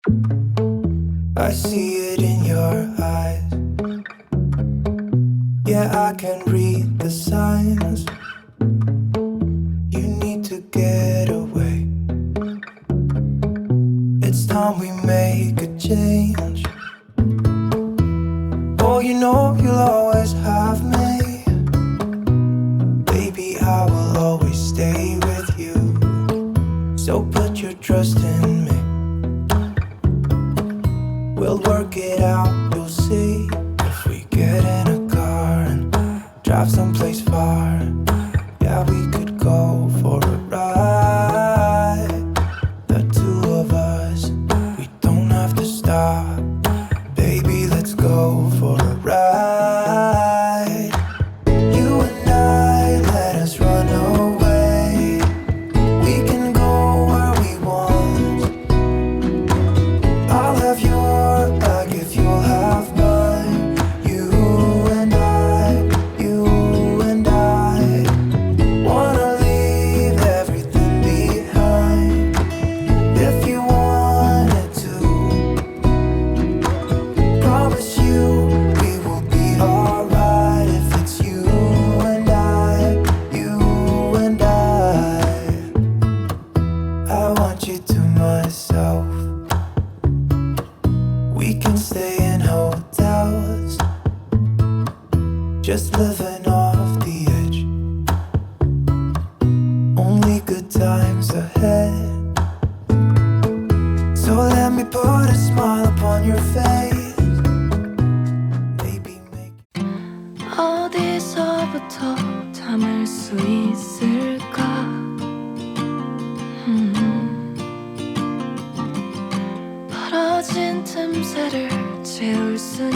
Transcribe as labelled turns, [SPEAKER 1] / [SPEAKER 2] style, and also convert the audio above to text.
[SPEAKER 1] I see it in your eyes. Yeah, I can read the signs. You need to get away. It's time we make a change. Oh, you know you'll always have me. Baby, I will always stay with you. So put your trust in me. We'll work it out, you'll see. If we get in a car and drive someplace far, yeah, we could go for a ride. The two of us, we don't have to stop. Baby, let's go for a ride. You and I, let us run away. We can go where we want. I'll have your bag if you'll have mine. You and I wanna leave everything behind. If you wanted to, promise you we will be alright. If it's you and I want you to myself. We can stay in hotels, just living off the edge. Only good times ahead. So let me put a smile upon your face. Maybe make
[SPEAKER 2] 어디서부터 담을 수 있을까? 벌어진 틈새를 채울 순